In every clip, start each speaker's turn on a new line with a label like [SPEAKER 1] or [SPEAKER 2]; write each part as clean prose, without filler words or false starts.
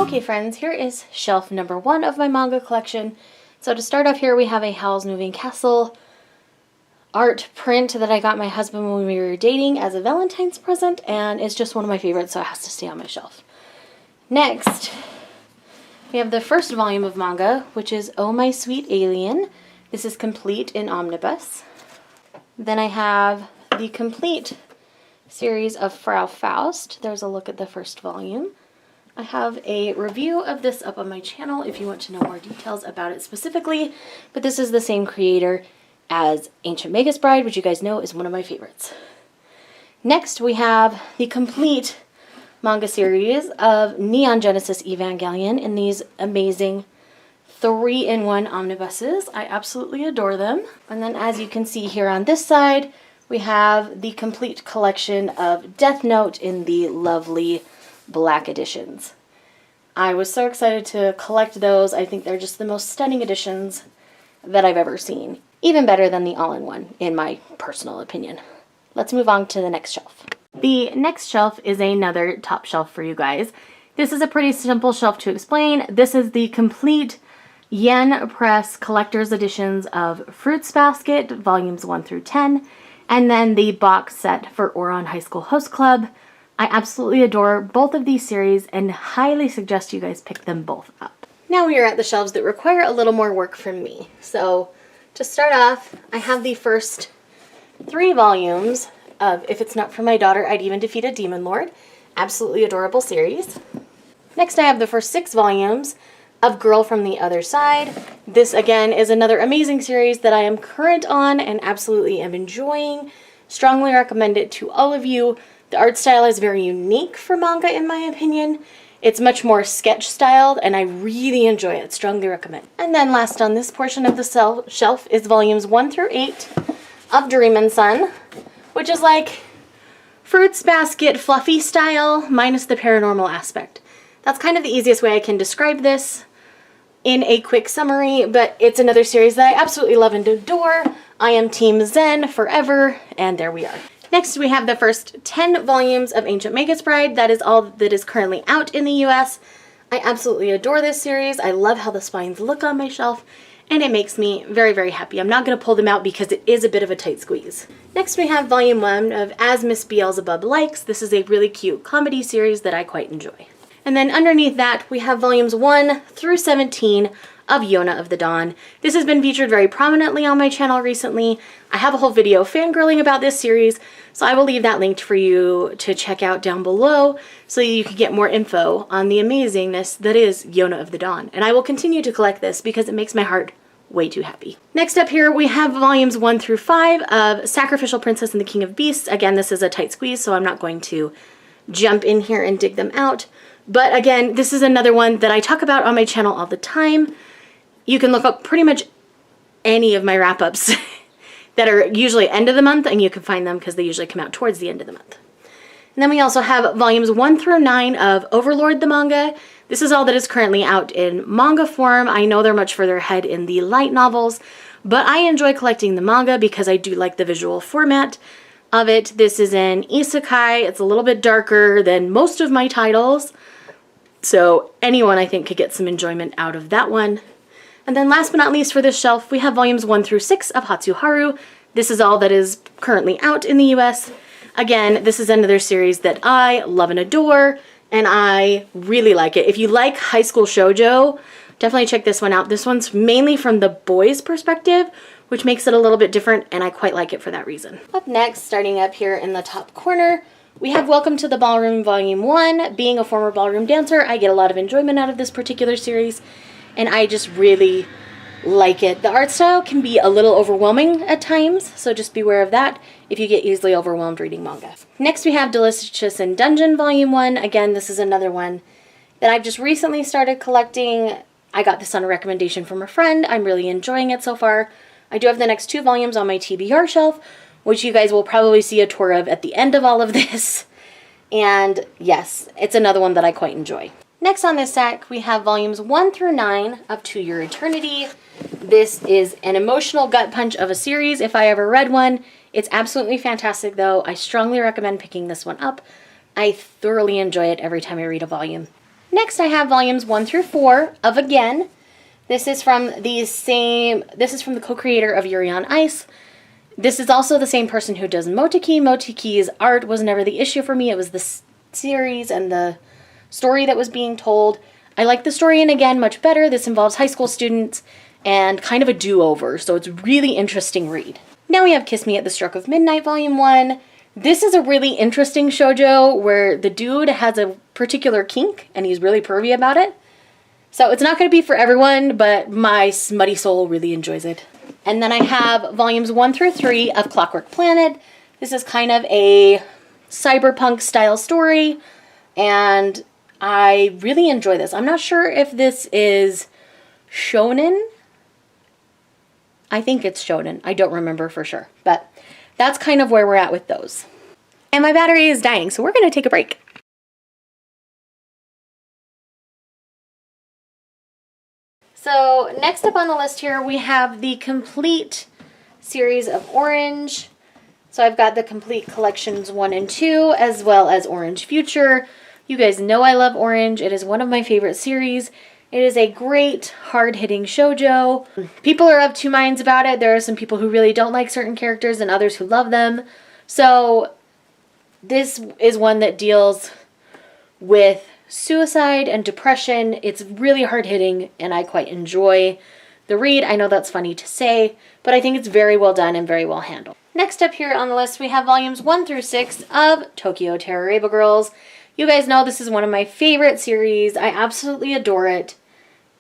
[SPEAKER 1] Okay friends, here is shelf number 1 of my manga collection. So to start off here, we have a Howl's Moving Castle art print that I got my husband when we were dating as a Valentine's present, and it's just one of my favorites, so it has to stay on my shelf. Next, we have the first volume of manga, which is Oh My Sweet Alien. This is complete in omnibus. Then I have the complete series of Frau Faust. There's a look at the first volume. I have a review of this up on my channel if you want to know more details about it specifically, but this is the same creator as Ancient Magus Bride, which you guys know is one of my favorites. Next, we have the complete manga series of Neon Genesis Evangelion in these amazing 3-in-1 omnibuses. I absolutely adore them. And then as you can see here on this side, we have the complete collection of Death Note in the lovely black editions. I was so excited to collect those. I think they're just the most stunning editions that I've ever seen. Even better than the all-in-one, in my personal opinion. Let's move on to the next shelf. The next shelf is another top shelf for you guys. This is a pretty simple shelf to explain. This is the complete Yen Press collector's editions of Fruits Basket, volumes 1 through 10, and then the box set for Ouran High School Host Club. I absolutely adore both of these series and highly suggest you guys pick them both up. Now we are at the shelves that require a little more work from me. So to start off, I have the first 3 volumes of If It's Not For My Daughter, I'd Even Defeat a Demon Lord. Absolutely adorable series. Next I have the first 6 volumes of Girl from the Other Side. This again is another amazing series that I am current on and absolutely am enjoying. Strongly recommend it to all of you. The art style is very unique for manga in my opinion. It's much more sketch styled and I really enjoy it. Strongly recommend. And then last on this portion of the shelf is volumes 1 through 8 of Dream and Son, which is like Fruits Basket fluffy style minus the paranormal aspect. That's kind of the easiest way I can describe this in a quick summary, but it's another series that I absolutely love and adore. I am Team Zen forever, and there we are. Next, we have the first 10 volumes of Ancient Magus Bride. That is all that is currently out in the US. I absolutely adore this series. I love how the spines look on my shelf, and it makes me very, very happy. I'm not going to pull them out because it is a bit of a tight squeeze. Next, we have volume 1 of As Miss Beelzebub Likes. This is a really cute comedy series that I quite enjoy. And then underneath that, we have volumes 1 through 17 of Yona of the Dawn. This has been featured very prominently on my channel recently. I have a whole video fangirling about this series, so I will leave that linked for you to check out down below so you can get more info on the amazingness that is Yona of the Dawn. And I will continue to collect this because it makes my heart way too happy. Next up here, we have volumes 1 through 5 of Sacrificial Princess and the King of Beasts. Again, this is a tight squeeze, so I'm not going to jump in here and dig them out. But again, this is another one that I talk about on my channel all the time. You can look up pretty much any of my wrap-ups that are usually end of the month, and you can find them because they usually come out towards the end of the month. And then we also have volumes 1 through 9 of Overlord the manga. This is all that is currently out in manga form. I know they're much further ahead in the light novels, but I enjoy collecting the manga because I do like the visual format of it. This is an isekai. It's a little bit darker than most of my titles, so anyone I think could get some enjoyment out of that one. And then last but not least for this shelf, we have volumes 1 through 6 of Hatsuharu. This is all that is currently out in the US. Again, this is another series that I love and adore, and I really like it. If you like high school shoujo, definitely check this one out. This one's mainly from the boys' perspective, which makes it a little bit different, and I quite like it for that reason. Up next, starting up here in the top corner, we have Welcome to the Ballroom Volume 1. Being a former ballroom dancer, I get a lot of enjoyment out of this particular series, and I just really like it. The art style can be a little overwhelming at times, so just beware of that if you get easily overwhelmed reading manga. Next we have Delicious in Dungeon Volume 1. Again, this is another one that I've just recently started collecting. I got this on a recommendation from a friend. I'm really enjoying it so far. I do have the next 2 volumes on my TBR shelf, which you guys will probably see a tour of at the end of all of this. And yes, it's another one that I quite enjoy. Next on this stack, we have volumes 1 through 9 of To Your Eternity. This is an emotional gut punch of a series if I ever read one. It's absolutely fantastic though. I strongly recommend picking this one up. I thoroughly enjoy it every time I read a volume. Next I have volumes 1 through 4 of Again. This is from the co-creator of Yuri on Ice. This is also the same person who does Moteki. Moteki's art was never the issue for me. It was the series and the story that was being told. I like the story in Again much better. This involves high school students and kind of a do-over, so it's a really interesting read. Now we have Kiss Me at the Stroke of Midnight, Volume 1. This is a really interesting shoujo where the dude has a particular kink and he's really pervy about it. So it's not going to be for everyone, but my smutty soul really enjoys it. And then I have volumes 1 through 3 of Clockwork Planet. This is kind of a cyberpunk style story, and I really enjoy this. I'm not sure if this is shonen. I think it's shonen. I don't remember for sure, but that's kind of where we're at with those. And my battery is dying, so we're going to take a break. So next up on the list here, we have the complete series of Orange. So I've got the complete collections 1 and 2, as well as Orange Future. You guys know I love Orange. It is one of my favorite series. It is a great, hard-hitting shoujo. People are of two minds about it. There are some people who really don't like certain characters and others who love them. So this is one that deals with suicide and depression. It's really hard-hitting, and I quite enjoy the read. I know that's funny to say, but I think it's very well done and very well handled. Next up here on the list, we have volumes 1 through 6 of Tokyo Terroraba Girls. You guys know this is one of my favorite series. I absolutely adore it.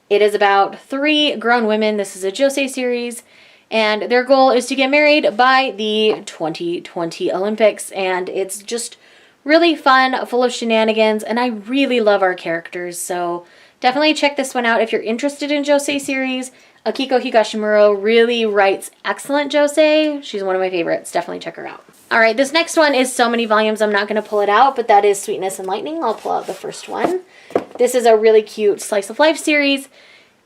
[SPEAKER 1] It is about 3 grown women. This is a josei series, and their goal is to get married by the 2020 Olympics, and it's just really fun, full of shenanigans, and I really love our characters, so definitely check this one out if you're interested in josei series. Akiko Higashimura really writes excellent josei. She's one of my favorites. Definitely check her out. All right, this next one is so many volumes, I'm not going to pull it out, but that is Sweetness and Lightning. I'll pull out the first one. This is a really cute slice of life series,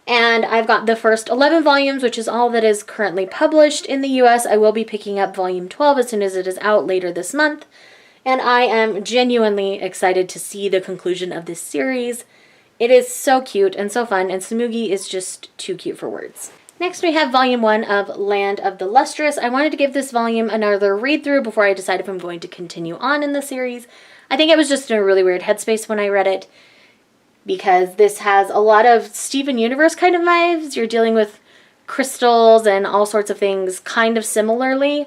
[SPEAKER 1] and I've got the first 11 volumes, which is all that is currently published in the US. I will be picking up volume 12 as soon as it is out later this month, and I am genuinely excited to see the conclusion of this series. It is so cute and so fun, and Tsumugi is just too cute for words. Next we have volume 1 of Land of the Lustrous. I wanted to give this volume another read through before I decide if I'm going to continue on in the series. I think I was just in a really weird headspace when I read it, because this has a lot of Steven Universe kind of vibes. You're dealing with crystals and all sorts of things kind of similarly.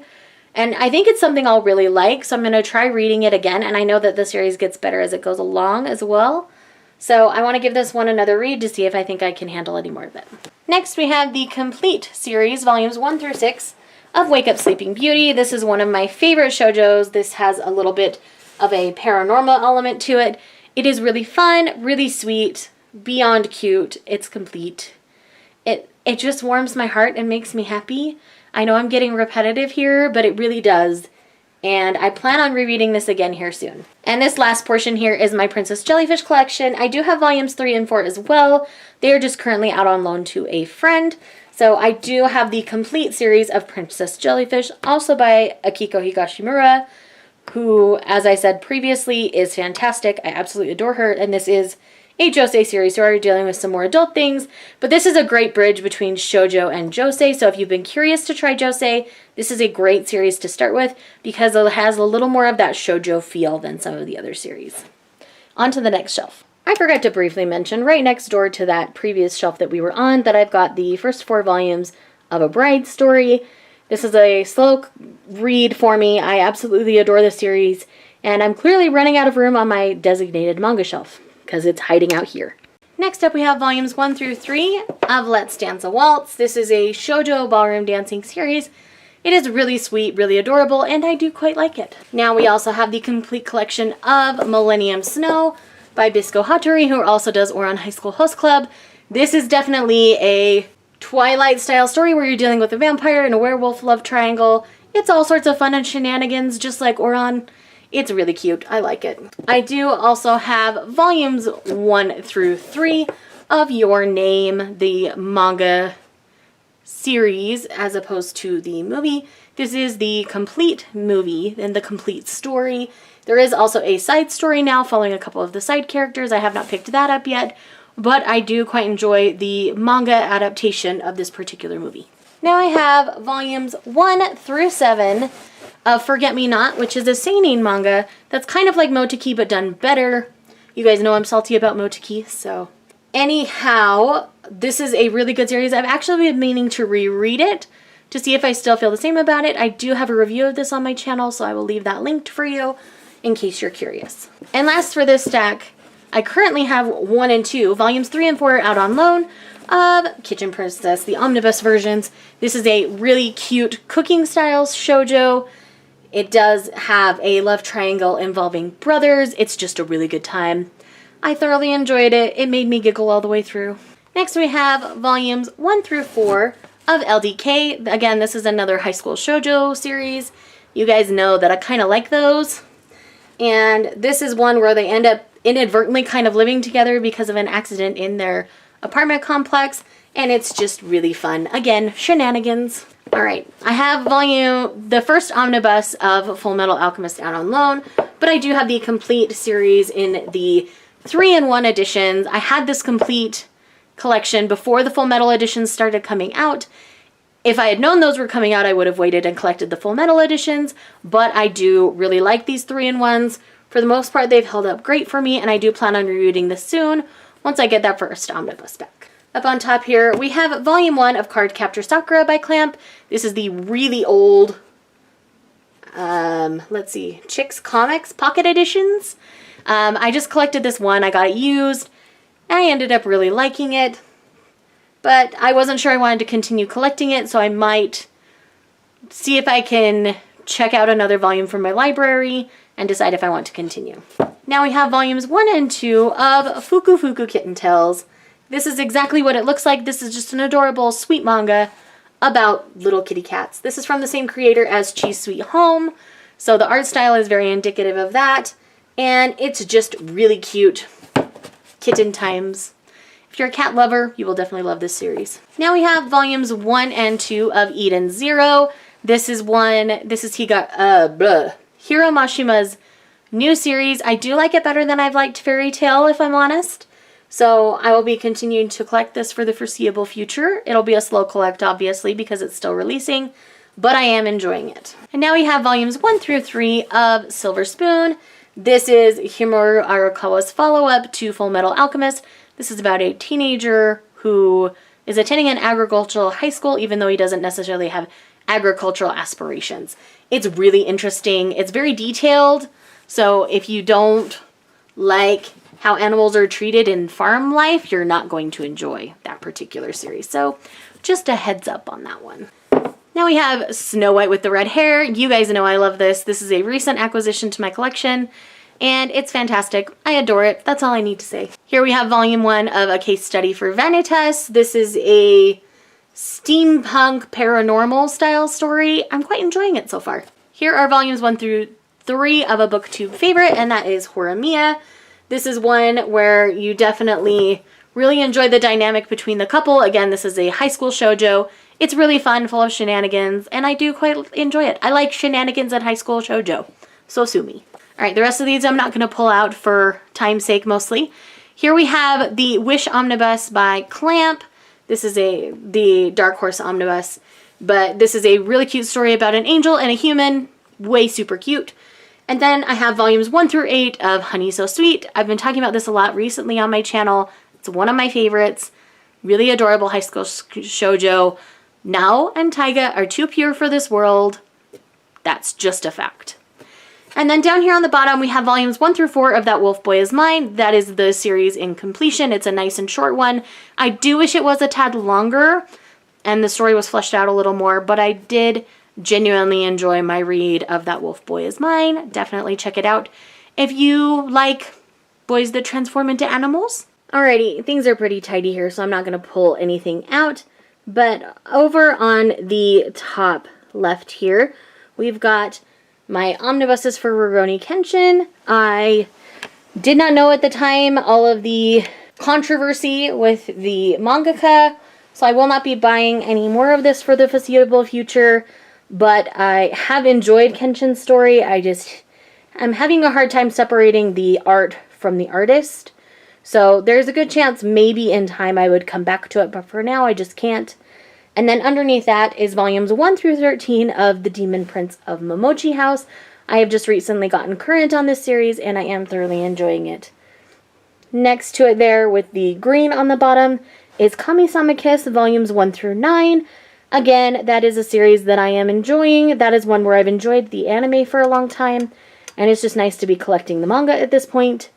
[SPEAKER 1] And I think it's something I'll really like, so I'm going to try reading it again. And I know that the series gets better as it goes along as well. So I want to give this one another read to see if I think I can handle any more of it. Next we have the complete series, volumes 1 through 6 of Wake Up Sleeping Beauty. This is one of my favorite shoujos. This has a little bit of a paranormal element to it. It is really fun, really sweet, beyond cute. It's complete. It just warms my heart and makes me happy. I know I'm getting repetitive here, but it really does. And I plan on rereading this again here soon. And this last portion here is my Princess Jellyfish collection. I do have volumes 3 and 4 as well. They are just currently out on loan to a friend. So I do have the complete series of Princess Jellyfish, also by Akiko Higashimura, who, as I said previously, is fantastic. I absolutely adore her. And this is a josei series, so we're dealing with some more adult things, but this is a great bridge between shoujo and josei. So if you've been curious to try josei, this is a great series to start with because it has a little more of that shoujo feel than some of the other series. On to the next shelf. I forgot to briefly mention right next door to that previous shelf that we were on that I've got the first 4 volumes of A Bride Story. This is a slow read for me. I absolutely adore this series, and I'm clearly running out of room on my designated manga shelf, because it's hiding out here. Next up we have volumes 1 through 3 of Let's Dance a Waltz. This is a shoujo ballroom dancing series. It is really sweet, really adorable, and I do quite like it. Now we also have the complete collection of Millennium Snow by Bisco Hattori, who also does Ouran High School Host Club. This is definitely a Twilight style story where you're dealing with a vampire and a werewolf love triangle. It's all sorts of fun and shenanigans, just like Ouran. It's really cute. I like it. I do also have volumes 1 through 3 of Your Name, the manga series, as opposed to the movie. This is the complete movie and the complete story. There is also a side story now following a couple of the side characters. I have not picked that up yet, but I do quite enjoy the manga adaptation of this particular movie. Now I have volumes 1 through 7 of Forget Me Not, which is a seinen manga that's kind of like Moteki but done better. You guys know I'm salty about Moteki, so... Anyhow, this is a really good series. I've actually been meaning to reread it to see if I still feel the same about it. I do have a review of this on my channel, so I will leave that linked for you in case you're curious. And last for this stack, I currently have 1 and 2. Volumes 3 and 4 are out on loan of Kitchen Princess, the omnibus versions. This is a really cute cooking styles shoujo. It does have a love triangle involving brothers. It's just a really good time. I thoroughly enjoyed it. It made me giggle all the way through. Next we have volumes 1 through 4 of LDK. Again, this is another high school shoujo series. You guys know that I kind of like those. And this is one where they end up inadvertently kind of living together because of an accident in their apartment complex. And it's just really fun. Again, shenanigans. Alright, I have the first omnibus of Full Metal Alchemist out on loan. But I do have the complete series in the 3-in-1 editions. I had this complete collection before the Full Metal editions started coming out. If I had known those were coming out, I would have waited and collected the Full Metal editions, but I do really like these 3-in-1s. For the most part, they've held up great for me, and I do plan on rereading this soon once I get that first omnibus back. Up on top here, we have Volume 1 of Cardcaptor Sakura by Clamp. This is the really old, let's see, Chicks Comics Pocket Editions. I just collected this one. I got it used. I ended up really liking it, but I wasn't sure I wanted to continue collecting it, so I might see if I can check out another volume from my library and decide if I want to continue. Now we have volumes 1 and 2 of Fuku Fuku Kitten Tales. This is exactly what it looks like. This is just an adorable, sweet manga about little kitty cats. This is from the same creator as Cheese Sweet Home, so the art style is very indicative of that, and it's just really cute. Kitten times. If you're a cat lover, you will definitely love this series. Now we have volumes 1 and 2 of Eden Zero. This is Hiro Mashima's new series. I do like it better than I've liked Fairy Tail, if I'm honest. So I will be continuing to collect this for the foreseeable future. It'll be a slow collect, obviously, because it's still releasing, but I am enjoying it. And now we have volumes 1 through 3 of Silver Spoon. This is Himuro Arakawa's follow-up to Full Metal Alchemist. This is about a teenager who is attending an agricultural high school, even though he doesn't necessarily have agricultural aspirations. It's really interesting. It's very detailed, so if you don't like how animals are treated in farm life, you're not going to enjoy that particular series. So just a heads up on that one. Now we have Snow White with the Red Hair. You guys know I love this. This is a recent acquisition to my collection, and it's fantastic. I adore it. That's all I need to say. Here we have volume 1 of A Case Study for Vanitas. This is a steampunk paranormal style story. I'm quite enjoying it so far. Here are volumes 1 through 3 of a booktube favorite, and that is Horimiya. This is one where you definitely really enjoy the dynamic between the couple. Again, this is a high school shoujo. It's really fun, full of shenanigans, and I do quite enjoy it. I like shenanigans at high school shoujo, so sue me. Alright, the rest of these I'm not going to pull out for time's sake mostly. Here we have the Wish Omnibus by Clamp. This is the Dark Horse Omnibus, but this is a really cute story about an angel and a human. Way super cute. And then I have volumes 1 through 8 of Honey So Sweet. I've been talking about this a lot recently on my channel. It's one of my favorites. Really adorable high school shoujo. Nao and Taiga are too pure for this world. That's just a fact. And then down here on the bottom, we have volumes 1 through 4 of That Wolf Boy Is Mine. That is the series in completion. It's a nice and short one. I do wish it was a tad longer and the story was fleshed out a little more, but I did genuinely enjoy my read of That Wolf Boy Is Mine. Definitely check it out if you like boys that transform into animals. Alrighty, things are pretty tidy here, so I'm not going to pull anything out. But over on the top left here, we've got my omnibuses for Rurouni Kenshin. I did not know at the time all of the controversy with the mangaka, so I will not be buying any more of this for the foreseeable future. but I have enjoyed Kenshin's story. I'm having a hard time separating the art from the artist. So there's a good chance maybe in time I would come back to it, but for now I just can't. And then underneath that is volumes 1 through 13 of The Demon Prince of Momochi House. I have just recently gotten current on this series, and I am thoroughly enjoying it. Next to it there, with the green on the bottom, is Kami-sama Kiss, volumes 1 through 9. Again, that is a series that I am enjoying. That is one where I've enjoyed the anime for a long time, and it's just nice to be collecting the manga at this point.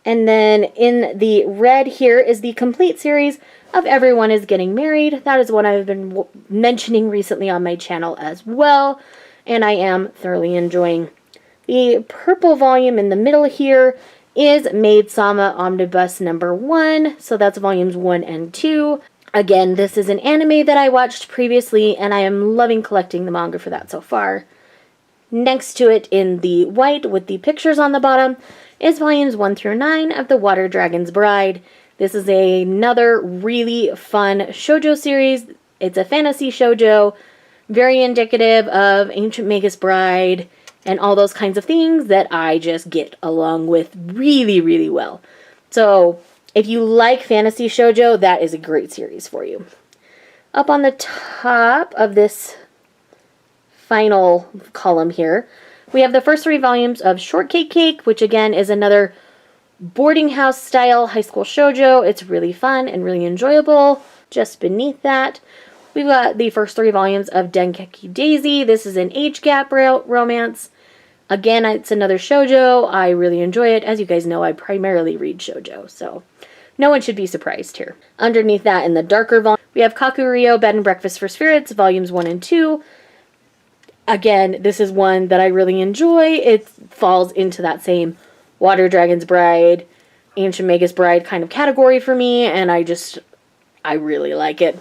[SPEAKER 1] And then in the red here is the complete series of Everyone is Getting Married. That is one I've been mentioning recently on my channel as well, and I am thoroughly enjoying. The purple volume in the middle here is Maid-sama Omnibus number 1, so that's volumes 1 and 2. Again, this is an anime that I watched previously, and I am loving collecting the manga for that so far. Next to it in the white with the pictures on the bottom is volumes 1 through 9 of The Water Dragon's Bride. This is another really fun shoujo series. It's a fantasy shoujo, very indicative of Ancient Magus Bride and all those kinds of things that I just get along with really, really well. So if you like fantasy shoujo, that is a great series for you. Up on the top of this final column here, we have the first 3 volumes of Shortcake Cake, which again is another boarding house style high school shoujo. It's really fun and really enjoyable. Just beneath that, we've got the first 3 volumes of Denkeki Daisy. This is an age gap romance. Again, it's another shoujo. I really enjoy it. As you guys know, I primarily read shoujo, so no one should be surprised here. Underneath that, in the darker volume, we have Kakuryou Bed and Breakfast for Spirits, volumes 1 and 2. Again, this is one that I really enjoy. It falls into that same Water Dragon's Bride, Ancient Magus Bride kind of category for me, and I really like it.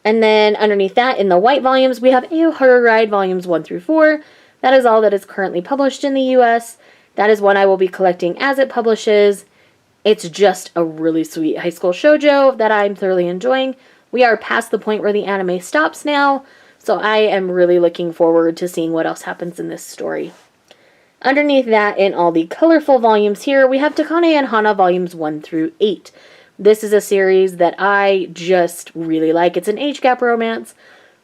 [SPEAKER 1] And then underneath that, in the white volumes, we have Aoharu Ride volumes 1 through 4. That is all that is currently published in the US. That is one I will be collecting as it publishes. It's just a really sweet high school shoujo that I'm thoroughly enjoying. We are past the point where the anime stops now, so I am really looking forward to seeing what else happens in this story. Underneath that, in all the colorful volumes here, we have Takane and Hana volumes 1 through 8. This is a series that I just really like. It's an age gap romance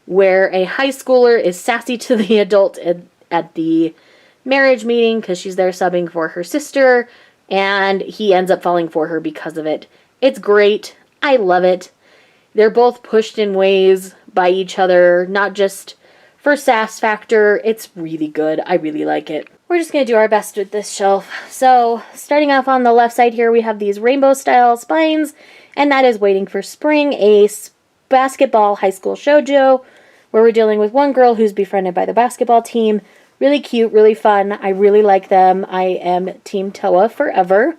[SPEAKER 1] where a high schooler is sassy to the adult at the marriage meeting because she's there subbing for her sister, and he ends up falling for her because of it. It's great. I love it. They're both pushed in ways by each other, not just for sass factor. It's really good. I really like it. We're just going to do our best with this shelf. So, starting off on the left side here, we have these rainbow-style spines, and that is Waiting for Spring, a basketball high school shoujo, where we're dealing with one girl who's befriended by the basketball team. Really cute, really fun. I really like them. I am Team Toa forever.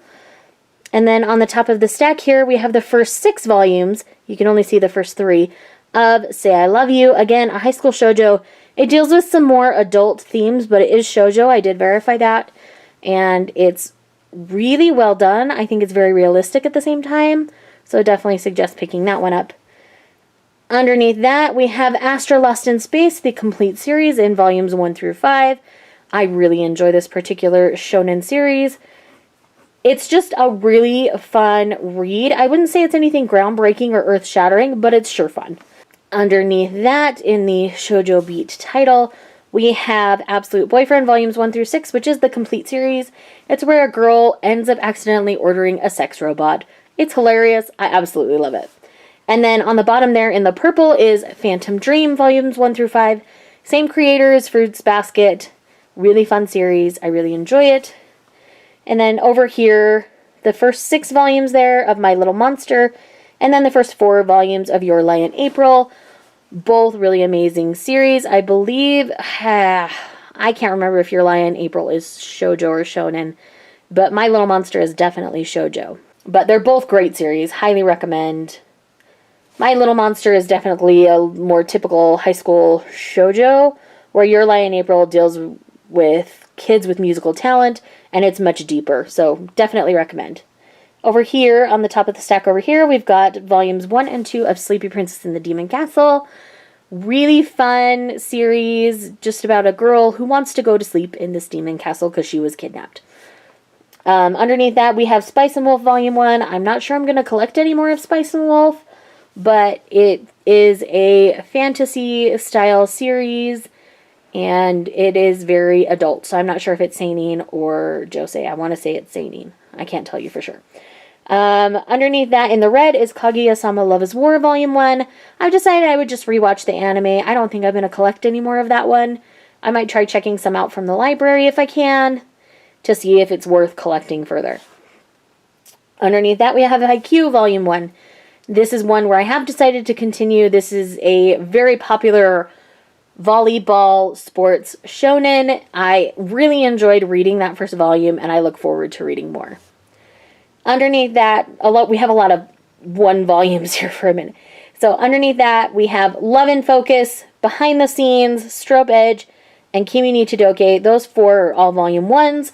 [SPEAKER 1] And then on the top of the stack here, we have the first 6 volumes. You can only see the first 3 of Say I Love You. Again, a high school shoujo. It deals with some more adult themes, but it is shoujo. I did verify that. And it's really well done. I think it's very realistic at the same time. So definitely suggest picking that one up. Underneath that, we have Astra Lost in Space, the complete series in volumes 1 through 5. I really enjoy this particular shonen series. It's just a really fun read. I wouldn't say it's anything groundbreaking or earth-shattering, but it's sure fun. Underneath that, in the Shoujo Beat title, we have Absolute Boyfriend volumes 1 through 6, which is the complete series. It's where a girl ends up accidentally ordering a sex robot. It's hilarious. I absolutely love it. And then on the bottom there in the purple is Phantom Dream volumes 1 through 5. Same creators, Fruits Basket. Really fun series. I really enjoy it. And then over here, the first 6 volumes there of My Little Monster, and then the first 4 volumes of Your Lie in April. Both really amazing series. I believe, I can't remember if Your Lie in April is shoujo or shonen, but My Little Monster is definitely shoujo. But they're both great series. Highly recommend. My Little Monster is definitely a more typical high school shoujo, where Your Lie in April deals with kids with musical talent, and it's much deeper, so definitely recommend. Over here, on the top of the stack over here, we've got volumes 1 and 2 of Sleepy Princess in the Demon Castle. Really fun series, just about a girl who wants to go to sleep in this demon castle because she was kidnapped. Underneath that, we have Spice and Wolf Volume 1. I'm not sure I'm going to collect any more of Spice and Wolf, but it is a fantasy-style series, and it is very adult, so I'm not sure if it's seinen or josei. I want to say it's seinen. I can't tell you for sure. Underneath that, in the red, is Kaguya-sama Love is War Volume 1. I've decided I would just rewatch the anime. I don't think I'm going to collect any more of that one. I might try checking some out from the library if I can, to see if it's worth collecting further. Underneath that, we have Haikyuu Volume 1. This is one where I have decided to continue. This is a very popular volleyball sports shonen. I really enjoyed reading that first volume, and I look forward to reading more. Underneath that, we have a lot of one volumes here for a minute. So underneath that, we have Love in Focus, Behind the Scenes, Strobe Edge, and Kimi ni Todoke. Those 4 are all volume 1s.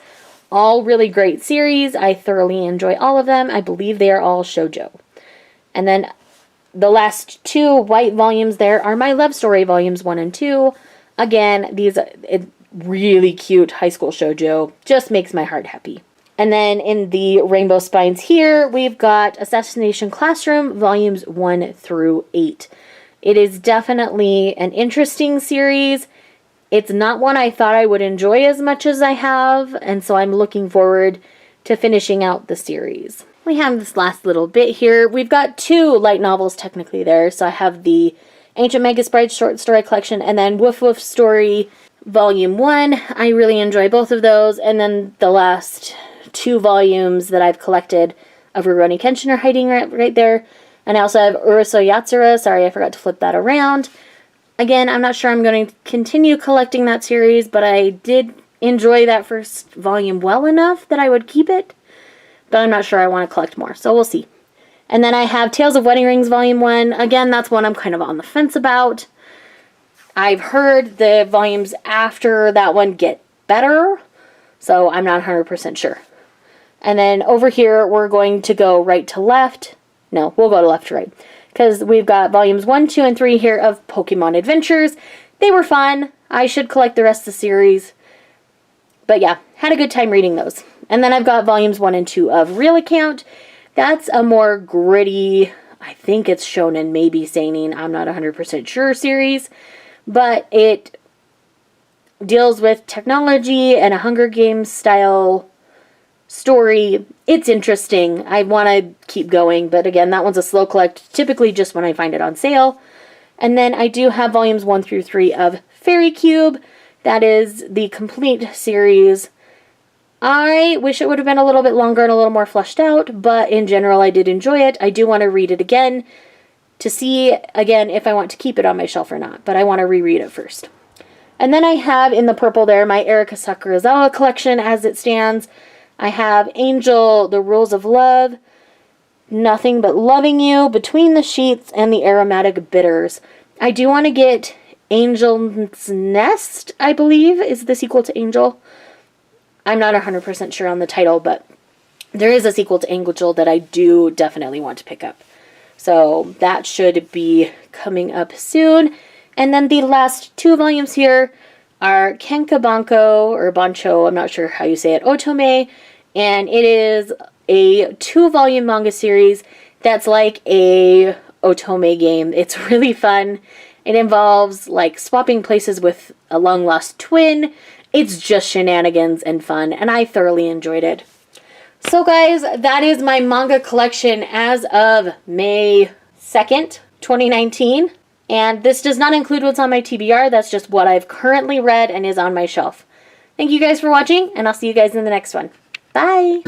[SPEAKER 1] All really great series. I thoroughly enjoy all of them. I believe they are all shoujo. And then the last 2 white volumes there are my love story volumes 1 and 2. Again, these really cute high school shoujo. Just makes my heart happy. And then in the rainbow spines here, we've got Assassination Classroom, volumes 1 through 8. It is definitely an interesting series. It's not one I thought I would enjoy as much as I have, and so I'm looking forward to finishing out the series. We have this last little bit here. We've got 2 light novels technically there. So I have the Ancient Magus Bride short story collection and then Woof Woof Story Volume 1. I really enjoy both of those. And then the last 2 volumes that I've collected of Rurouni Kenshin are hiding right there. And I also have Uruso Yatsura. Sorry, I forgot to flip that around. Again, I'm not sure I'm going to continue collecting that series, but I did enjoy that first volume well enough that I would keep it. But I'm not sure I want to collect more, so we'll see. And then I have Tales of Wedding Rings Volume 1. Again, that's one I'm kind of on the fence about. I've heard the volumes after that one get better, so I'm not 100% sure. And then over here, we're going to go right to left. No, we'll go to left to right. Because we've got volumes 1, 2, and 3 here of Pokemon Adventures. They were fun. I should collect the rest of the series. But yeah, had a good time reading those. And then I've got volumes 1 and 2 of Real Account. That's a more gritty, I think it's shonen, maybe seinen, I'm not 100% sure series. But it deals with technology and a Hunger Games style story. It's interesting. I want to keep going, but again, that one's a slow collect, typically just when I find it on sale. And then I do have volumes 1 through 3 of Fairy Cube. That is the complete series. I wish it would have been a little bit longer and a little more fleshed out, but in general, I did enjoy it. I do want to read it again to see, again, if I want to keep it on my shelf or not, but I want to reread it first. And then I have in the purple there my Erika Sakurazawa collection as it stands. I have Angel, The Rules of Love, Nothing But Loving You, Between the Sheets, and The Aromatic Bitters. I do want to get Angel's Nest, I believe, is the sequel to Angel. I'm not 100% sure on the title, but there is a sequel to Angel that I do definitely want to pick up. So that should be coming up soon. And then the last 2 volumes here are Kenkabanko, or Bancho, I'm not sure how you say it, Otome, and it is a 2-volume manga series that's like a Otome game. It's really fun. It involves like swapping places with a long-lost twin. It's just shenanigans and fun, and I thoroughly enjoyed it. So guys, that is my manga collection as of May 2nd, 2019. And this does not include what's on my TBR. That's just what I've currently read and is on my shelf. Thank you guys for watching, and I'll see you guys in the next one. Bye!